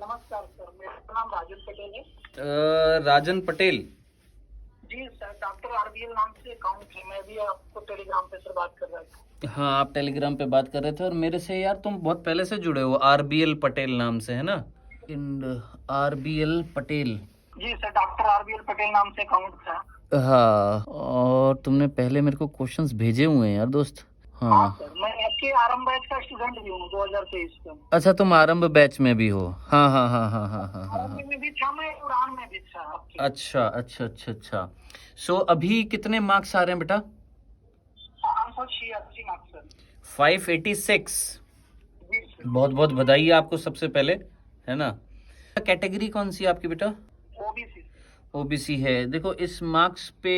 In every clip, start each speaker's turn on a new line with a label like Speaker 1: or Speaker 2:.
Speaker 1: नमस्कार सर, मेरा नाम राजन पटेल है।
Speaker 2: राजन पटेल।
Speaker 1: जी सर, डॉक्टर आरबीएल नाम से अकाउंट है। मैं भी आपको टेलीग्राम पे सर बात कर रहा था।
Speaker 2: हाँ, आप टेलीग्राम पे बात कर रहे थे और मेरे से यार तुम बहुत पहले से जुड़े हो, आरबीएल पटेल नाम से, है ना? इंड आरबीएल पटेल।
Speaker 1: जी सर, डॉक्टर आरबीएल पटेल नाम से अकाउंट था।
Speaker 2: हाँ, और तुमने पहले मेरे को क्वेश्चंस भेजे हुए हैं यार दोस्त।
Speaker 1: हाँ
Speaker 2: हाँ।
Speaker 1: सर, मैं आपके आरंभ बैच का स्टूडेंट भी हूँ 2023 का।
Speaker 2: अच्छा, तुम आरंभ बैच में भी हो? हाँ हाँ हाँ हाँ हाँ हाँ हाँ हाँ।
Speaker 1: आरंभ में भी था मैं, उड़ान में भी था आपके।
Speaker 2: अच्छा अच्छा अच्छा अच्छा। सो अभी कितने मार्क्स आ रहे हैं बेटा?
Speaker 1: 586 मार्क्स सर।
Speaker 2: 586।
Speaker 1: जी सर।
Speaker 2: बहुत बहुत बधाई है आपको सबसे पहले, है ना? कैटेगरी कौन सी है आपकी बेटा?
Speaker 1: ओबीसी।
Speaker 2: ओबीसी है। देखो, इस मार्क्स पे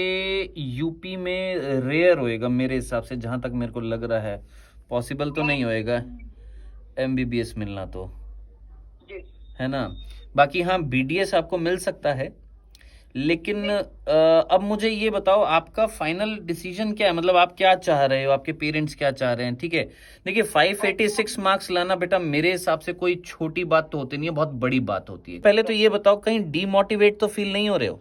Speaker 2: यूपी में रेयर होएगा मेरे हिसाब से, जहां तक मेरे को लग रहा है। पॉसिबल तो नहीं होएगा एमबीबीएस मिलना तो,
Speaker 1: जी
Speaker 2: है ना? बाकी हाँ, बीडीएस आपको मिल सकता है। लेकिन अब मुझे ये बताओ, आपका फाइनल डिसीजन क्या है? मतलब आप क्या चाह रहे हो, आपके पेरेंट्स क्या चाह रहे हैं? ठीक है, देखिए 586 मार्क्स लाना बेटा मेरे हिसाब से कोई छोटी बात तो होती नहीं है, बहुत बड़ी बात होती है। पहले तो ये बताओ, कहीं डीमोटिवेट तो फील नहीं हो रहे हो?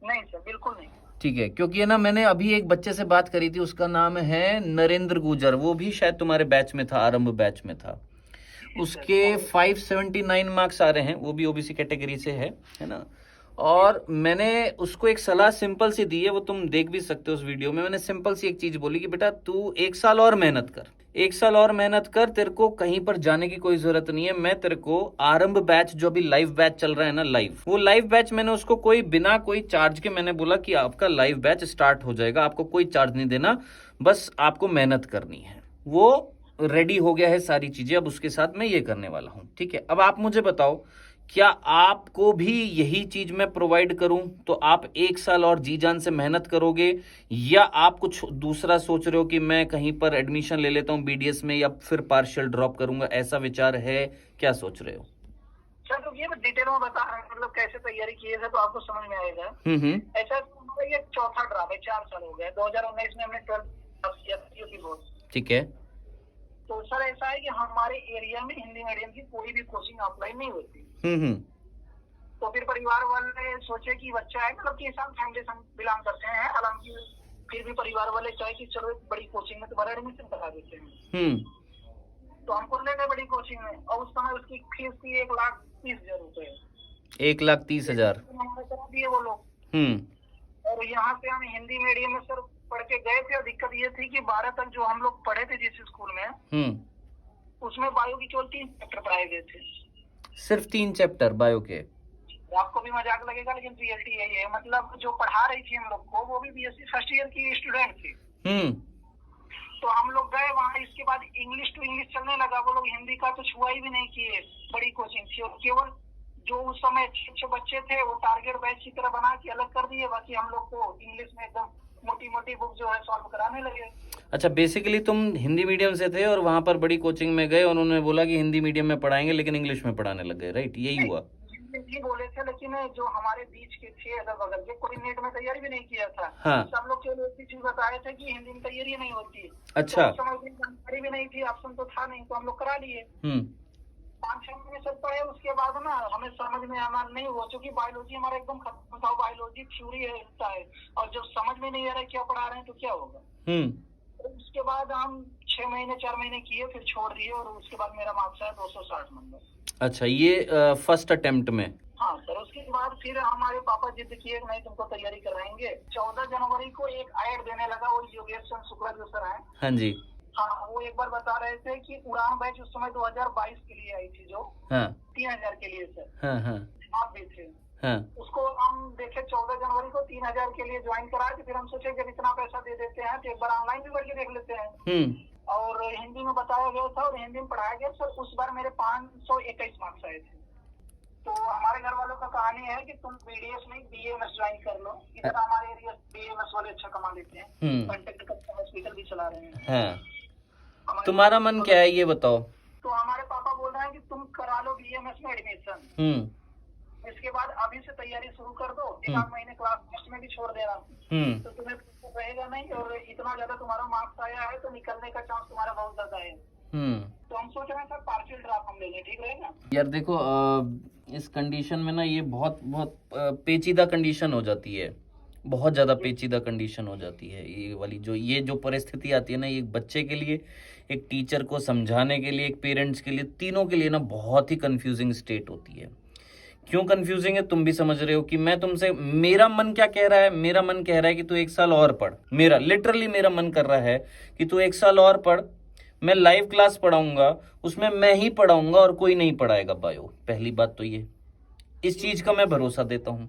Speaker 1: नहीं सर, बिल्कुल नहीं।
Speaker 2: ठीक है, क्योंकि है ना, मैंने अभी एक बच्चे से बात करी थी, उसका नाम है नरेंद्र गुजर, वो भी शायद तुम्हारे बैच में था, आरंभ बैच में था। उसके 579 मार्क्स आ रहे हैं, वो भी ओबीसी कैटेगरी से है ना? और मैंने उसको एक सलाह सिंपल सी दी है, वो तुम देख भी सकते हो उस वीडियो में। मैंने सिंपल सी एक चीज बोली कि बेटा तू 1 साल और मेहनत कर, 1 साल और मेहनत कर, तेरे को कहीं पर जाने की कोई जरूरत नहीं है। मैं तेरे को आरंभ बैच, जो अभी लाइव बैच चल रहा है ना, लाइव, वो लाइव बैच मैंने उसको कोई बिना कोई चार्ज के मैंने बोला कि आपका लाइव बैच स्टार्ट हो जाएगा, आपको कोई चार्ज नहीं देना, बस आपको मेहनत करनी है। वो रेडी हो गया है सारी चीजें, अब उसके साथ मैं ये करने वाला हूं। ठीक है, अब आप मुझे बताओ, क्या आपको भी यही चीज मैं प्रोवाइड करूं तो आप 1 साल और जी जान से मेहनत करोगे, या आप कुछ दूसरा सोच रहे हो कि मैं कहीं पर एडमिशन ले लेता हूं बीडीएस में, या फिर पार्शियल ड्रॉप करूंगा? ऐसा विचार है? क्या सोच रहे हो?
Speaker 1: सर तो ये डिटेल में बता रहे हैं, मतलब कैसे तैयारी किए थे तो आपको समझ में आएगा। ऐसा तो ये चौथा ड्रॉप है, 4 साल हो गए। 2019 में हमने 12 पास किया था यूपी बोर्ड।
Speaker 2: ठीक है।
Speaker 1: तो सर ऐसा है कि हमारे एरिया में हिंदी मीडियम की कोई भी कोचिंग ऑफलाइन नहीं होती। तो फिर परिवार वाले सोचे कि बच्चा है, मतलब किसान फैमिली से बिलोंग करते हैं, हालांकि फिर भी परिवार वाले चाहे कि चलो एक बड़ी कोचिंग में तुम्हारा एडमिशन करा देते हैं। तो हमको ले गए बड़ी कोचिंग में, और उस समय उसकी फीस थी 1,30,000 रुपए।
Speaker 2: 1,30,000
Speaker 1: करा दिए वो लोग। और यहाँ से हम हिंदी मीडियम में सर पढ़ के गए थे, और दिक्कत ये थी कि 12 तक जो हम लोग पढ़े थे जिस स्कूल में, उसमें बायो की केवल 3 चैप्टर पढ़ाए गए थे। सिर्फ
Speaker 2: 3 चैप्टर बायो के?
Speaker 1: आपको भी मजाक लगेगा, लेकिन रियलिटी यही है। मतलब जो पढ़ा रही थी हम लोग को, वो भी बीएससी फर्स्ट ईयर की स्टूडेंट थी। तो हम लोग गए वहाँ, इसके बाद इंग्लिश टू इंग्लिश चलने लगा। वो लोग हिंदी का तो छुआ ही भी नहीं किए। बड़ी कोचिंग थी, और केवल जो उस समय अच्छे बच्चे थे वो टारगेट बैच की तरह बना के अलग कर दिए। बाकी हम लोग को इंग्लिश में एकदम मोटी मोटी बुक जो है सॉल्व कराने लगे।
Speaker 2: अच्छा, बेसिकली तुम हिंदी मीडियम से थे और वहां पर बड़ी कोचिंग में गए, उन्होंने बोला कि हिंदी मीडियम में पढ़ाएंगे, लेकिन इंग्लिश में पढ़ाने लग गए, राइट? यही हुआ?
Speaker 1: नहीं बोले थे, लेकिन जो हमारे बीच के थे अगल बगल के, कोई नेट में तैयारी भी नहीं किया था।
Speaker 2: हाँ।
Speaker 1: सब लोग केवल एक चीज बताए थे कि हिंदी में तैयारी नहीं होती।
Speaker 2: अच्छा।
Speaker 1: तो जानकारी भी नहीं थी, ऑप्शन तो था नहीं, तो हम लोग करा लिए। 5-6 महीने सब पढ़े। उसके बाद ना हमें समझ में आना नहीं हुआ, क्योंकि बायोलॉजी हमारा एकदम खत्म था। बायोलॉजी थ्योरी है, और जब समझ में नहीं आ रहा है क्या पढ़ा रहे हैं तो क्या होगा। उसके बाद हम 6 महीने 4 महीने किए, फिर छोड़ दिए, और उसके बाद मेरा मार्क्स है 260 नंबर।
Speaker 2: अच्छा, ये फर्स्ट अटेम्प्ट में?
Speaker 1: हाँ सर। उसके बाद फिर हमारे पापा जिद किए, नहीं तुमको तैयारी कराएंगे। 14 जनवरी को एक ऐड देने लगा, वो योगेश चंद्र शुक्ला जो सर है।
Speaker 2: हाँ जी।
Speaker 1: हाँ, वो एक बार बता रहे थे कि उड़ान बैच उस समय 2022 के लिए आई थी, जो 3,000 के लिए सर। आप भी थे। उसको हम देखे 14 जनवरी को 3,000 के लिए ज्वाइन करा के, फिर हम सोचे जब इतना पैसा दे देते हैं तो एक बार ऑनलाइन भी करके देख लेते हैं। और हिंदी में बताया गया था और हिंदी में पढ़ाया गया सर। उस बार मेरे 521 मार्क्स आए थे। तो हमारे घर वालों का कहानी है कि तुम बीडीएस में बीएमएस ज्वाइन कर लो। इतना हमारे एरिया बीएमएस वाले अच्छा कमा लेते हैं, हॉस्पिटल भी चला रहे हैं।
Speaker 2: तुम्हारा मन क्या है ये बताओ? तो
Speaker 1: हमारे पापा बोल रहे हैं कि तुम करा लो बीएमएस में एडमिशन, इसके बाद अभी से तैयारी शुरू कर दो। 1 महीने क्लास टेस्ट में भी छोड़ देना, तो तुम्हें रहेगा नहीं, और इतना ज्यादा तुम्हारा मार्क्स आया है तो निकलने का चांस तुम्हारा बहुत ज्यादा है। तो हम सोच रहे हैं सर पार्शियल ड्रॉप हम ले लें, ठीक रहेगा?
Speaker 2: यार देखो इस कंडीशन में ना ये बहुत बहुत पेचीदा कंडीशन हो जाती है, बहुत ज़्यादा पेचीदा कंडीशन हो जाती है ये वाली। ये जो परिस्थिति आती है ना, ये एक बच्चे के लिए, एक टीचर को समझाने के लिए, एक पेरेंट्स के लिए, तीनों के लिए ना बहुत ही कंफ्यूजिंग स्टेट होती है। क्यों कंफ्यूजिंग है तुम भी समझ रहे हो कि मैं तुमसे, मेरा मन क्या कह रहा है, मेरा मन कह रहा है कि तू 1 साल और पढ़, मेरा लिटरली मेरा मन कर रहा है कि तू 1 साल और पढ़, मैं लाइव क्लास पढ़ाऊंगा, उसमें मैं ही पढ़ाऊंगा और कोई नहीं पढ़ाएगा बायो। पहली बात तो ये, इस चीज का मैं भरोसा देता हूं।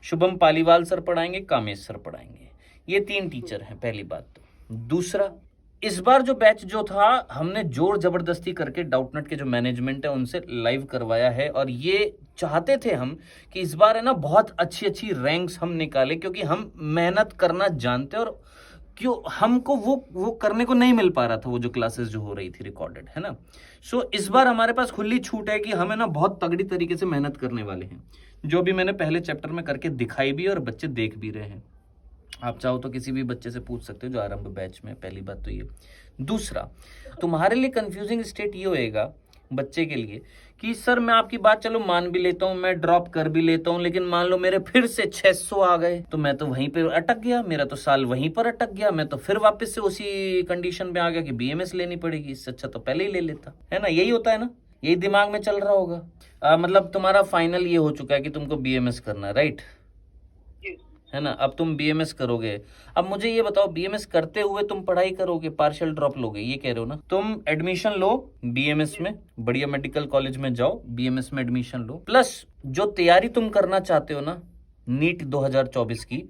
Speaker 2: शुभम पालीवाल सर पढ़ाएंगे, कामेश सर पढ़ाएंगे, ये 3 टीचर हैं, पहली बात तो। दूसरा, इस बार जो बैच जो था हमने जोर जबरदस्ती करके डाउटनट के जो मैनेजमेंट है उनसे लाइव करवाया है, और ये चाहते थे हम कि इस बार है ना बहुत अच्छी अच्छी रैंक्स हम निकाले, क्योंकि हम मेहनत करना जानते हैं, और क्यों हमको वो करने को नहीं मिल पा रहा था, वो जो क्लासेस जो हो रही थी रिकॉर्डेड, है ना। सो इस बार हमारे पास खुली छूट है कि हमें ना बहुत तगड़ी तरीके से मेहनत करने वाले हैं, जो भी मैंने पहले चैप्टर में करके दिखाई भी और बच्चे देख भी रहे हैं। आप चाहो तो किसी भी बच्चे से पूछ सकते हो जो आरंभ बैच में। पहली बात तो ये। दूसरा, तुम्हारे लिए कंफ्यूजिंग स्टेट ये होएगा बच्चे के लिए कि सर मैं आपकी बात चलो मान भी लेता हूं, मैं ड्रॉप कर भी लेता हूं, लेकिन मान लो मेरे फिर से 600 आ गए तो मैं तो वहीं पे अटक गया, मेरा तो साल वहीं पर अटक गया, मैं तो फिर वापस से उसी कंडीशन पे आ गया कि बीएमएस लेनी पड़ेगी, इससे अच्छा तो पहले ही ले लेता, है ना। यही होता है ना, यही दिमाग में चल रहा होगा। मतलब तुम्हारा फाइनल ये हो चुका है कि तुमको बीएमएस करना है, राइट, है ना। अब तुम बीएमएस करोगे। अब मुझे ये बताओ, बीएमएस करते हुए तुम पढ़ाई करोगे, पार्शियल ड्रॉप लोगे, ये कह रहे हो ना। तुम एडमिशन लो बीएमएस में, बढ़िया मेडिकल कॉलेज में जाओ, बीएमएस में एडमिशन लो, प्लस जो तैयारी तुम करना चाहते हो ना नीट 2024 की,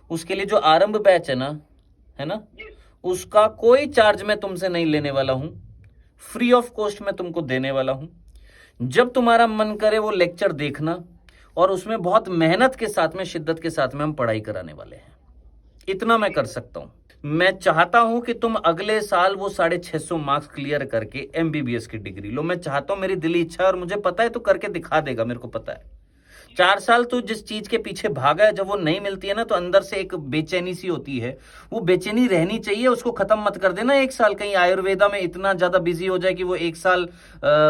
Speaker 2: उसके लिए जो आरंभ बैच है ना, उसका कोई चार्ज मैं तुमसे नहीं लेने वाला हूं, फ्री ऑफ कॉस्ट मैं तुमको देने वाला हूं। जब तुम्हारा मन करे वो लेक्चर देखना, और उसमें बहुत मेहनत के साथ में, शिद्दत के साथ में हम पढ़ाई कराने वाले हैं। इतना मैं कर सकता हूं। मैं चाहता हूं कि तुम अगले साल वो 650 मार्क्स क्लियर करके एमबीबीएस की डिग्री लो। मैं चाहता हूं, मेरी दिली इच्छा है, और मुझे पता है तू करके दिखा देगा, मेरे को पता है। 4 साल तू जिस चीज के पीछे भागा है, जब वो नहीं मिलती है ना तो अंदर से एक बेचैनी सी होती है, वो बेचैनी रहनी चाहिए, उसको खत्म मत कर देना 1 साल। कहीं आयुर्वेदा में इतना ज्यादा बिजी हो जाए कि वो 1 साल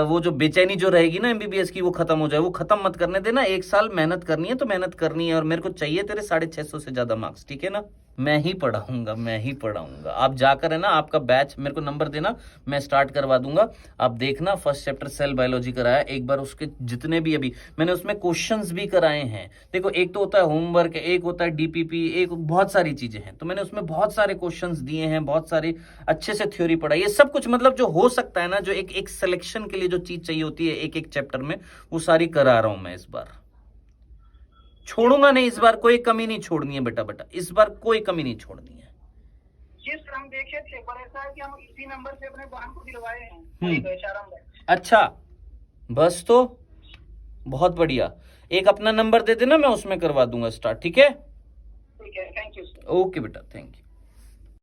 Speaker 2: वो जो बेचैनी जो रहेगी ना एमबीबीएस की, वो खत्म हो जाए, वो खत्म मत करने देना। 1 साल मेहनत करनी है तो मेहनत करनी है, और मेरे को चाहिए तेरे 650 से ज्यादा मार्क्स, ठीक है ना। मैं ही पढ़ाऊंगा, मैं ही पढ़ाऊंगा। आप जाकर है ना, आपका बैच मेरे को नंबर देना, मैं स्टार्ट करवा दूंगा। आप देखना, फर्स्ट चैप्टर सेल बायोलॉजी कराया एक बार, उसके जितने भी अभी मैंने उसमें क्वेश्चंस भी कराए हैं। देखो, एक तो होता है होमवर्क, एक होता है डीपीपी, एक बहुत सारी चीजें हैं, तो मैंने उसमें बहुत सारे क्वेश्चंस दिए हैं, बहुत सारे अच्छे से थ्योरी पढ़ाई, ये सब कुछ मतलब जो हो सकता है ना, जो एक सिलेक्शन के लिए जो चीज चाहिए होती है एक चैप्टर में, वो सारी करा रहा हूं मैं। इस बार छोड़ूंगा नहीं, इस बार कोई कमी नहीं छोड़नी है बेटा, इस बार कोई कमी नहीं छोड़नी है।
Speaker 1: जी सर, हम देखे थे, पर ऐसा है कि हम इसी नंबर से अपने बहन को दिलवाए हैं।
Speaker 2: अच्छा, बस तो बहुत बढ़िया। एक अपना नंबर दे देना, मैं उसमें करवा दूंगा स्टार्ट, ठीक है?
Speaker 1: ठीक है, थैंक यू सर।
Speaker 2: ओके बेटा, थैंक यू।